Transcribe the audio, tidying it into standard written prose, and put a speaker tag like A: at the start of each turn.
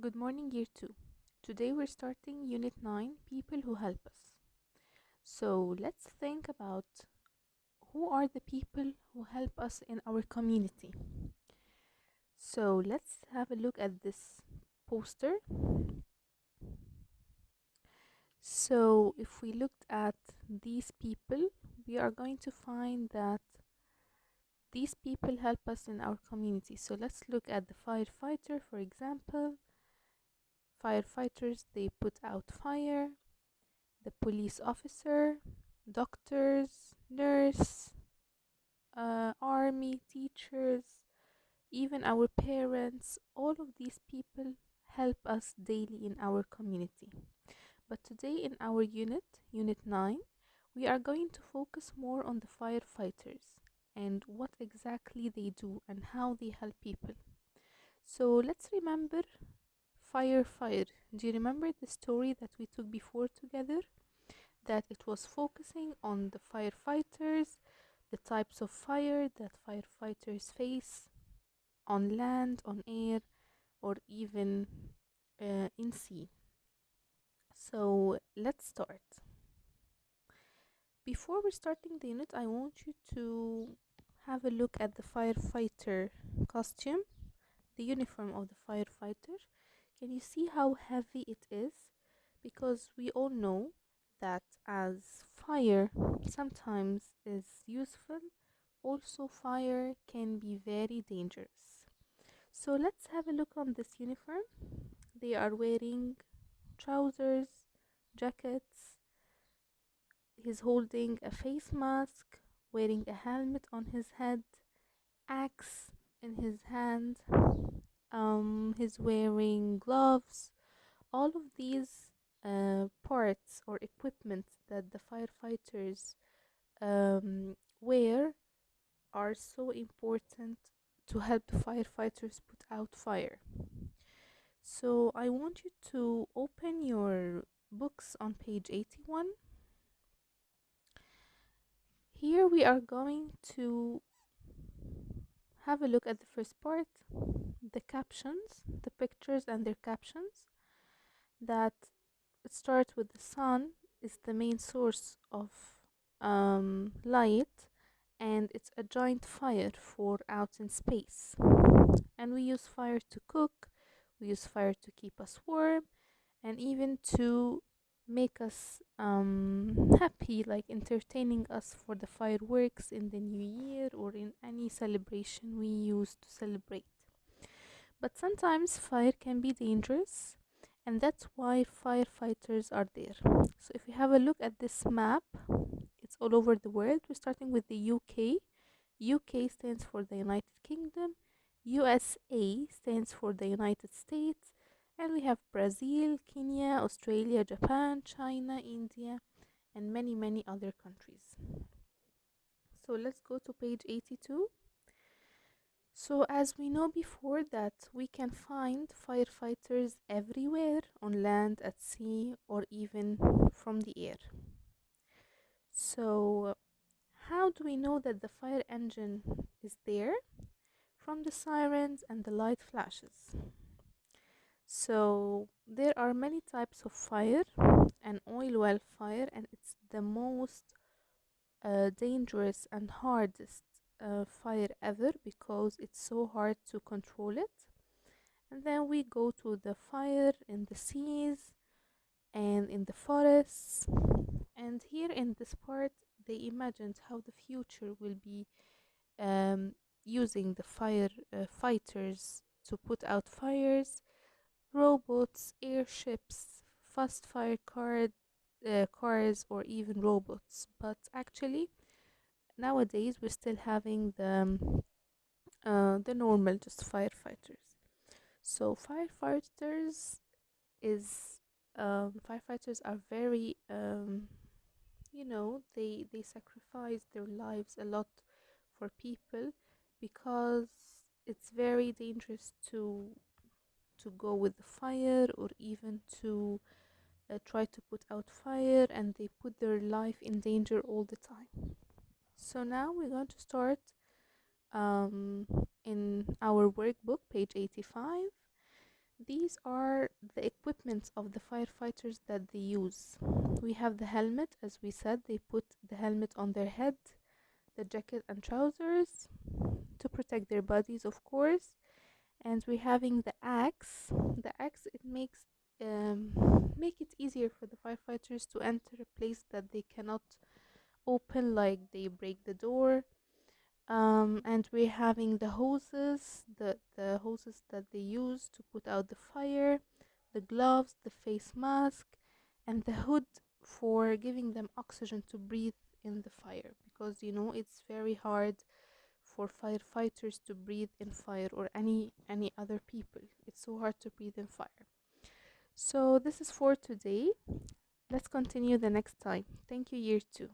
A: Good morning, year 2. Today we're starting Unit 9 People Who Help Us. So let's think about who are the people who help us in our community. So let's have a look at this poster. So if we looked at these people, we are going to find that these people help us in our community. So let's look at the firefighter, for example. Firefighters, they put out fire. The police officer, doctors, nurse, army, teachers, even our parents, all of these people help us daily in our community. But today in our Unit 9, we are going to focus more on the firefighters and what exactly they do and how they help people. So let's remember fire. Do you remember the story that we took before together? That it was focusing on the firefighters, the types of fire that firefighters face on land, on air, or even in sea. So let's start. Before we're starting the unit, I want you to have a look at the firefighter costume, the uniform of the firefighter. Can you see how heavy it is? Because we all know that as fire sometimes is useful, also fire can be very dangerous. So let's have a look on this uniform. They are wearing trousers, jackets. He's holding a face mask, wearing a helmet on his head, axe in his hand. He's wearing gloves. All of these parts or equipment that the firefighters wear are so important to help the firefighters put out fire. So I want you to open your books on page 81. Here we are going to have a look at the first part, the captions, the pictures and their captions that start with the sun is the main source of light, and it's a giant fire for out in space. And we use fire to cook, we use fire to keep us warm, and even to make us happy, like entertaining us for the fireworks in the new year or in any celebration we use to celebrate. But sometimes fire can be dangerous, and that's why firefighters are there. So if you have a look at this map, it's all over the world. We're starting with the UK. UK stands for the United Kingdom. USA stands for the United States. And we have Brazil, Kenya, Australia, Japan, China, India, and many, many other countries. So let's go to page 82. So, as we know before, that we can find firefighters everywhere on land, at sea, or even from the air. So, how do we know that the fire engine is there? From the sirens and the light flashes. So, there are many types of fire, an oil well fire, and it's the most dangerous and hardest fire ever because it's so hard to control it. And then we go to the fire in the seas and in the forests. And here in this part, they imagined how the future will be um, using the fire fighters to put out fires, robots, airships, fast cars, or even robots. But actually, nowadays we're still having the normal just firefighters. So is firefighters are very they sacrifice their lives a lot for people because it's very dangerous to go with the fire or even to try to put out fire, and they put their life in danger all the time. So now we're going to start in our workbook, page 85. these are the equipment of the firefighters that they use. We have the helmet, as we said, they put the helmet on their head, the jacket and trousers to protect their bodies, of course. And we're having the axe. The axe, it makes make it easier for the firefighters to enter a place that they cannot open, like they break the door. And we're having the hoses, the hoses that they use to put out the fire, the gloves, the face mask, and the hood for giving them oxygen to breathe in the fire, because it's very hard for firefighters to breathe in fire, or any other people. It's so hard to breathe in fire. So this is for today. Let's continue the next time. Thank you, year 2.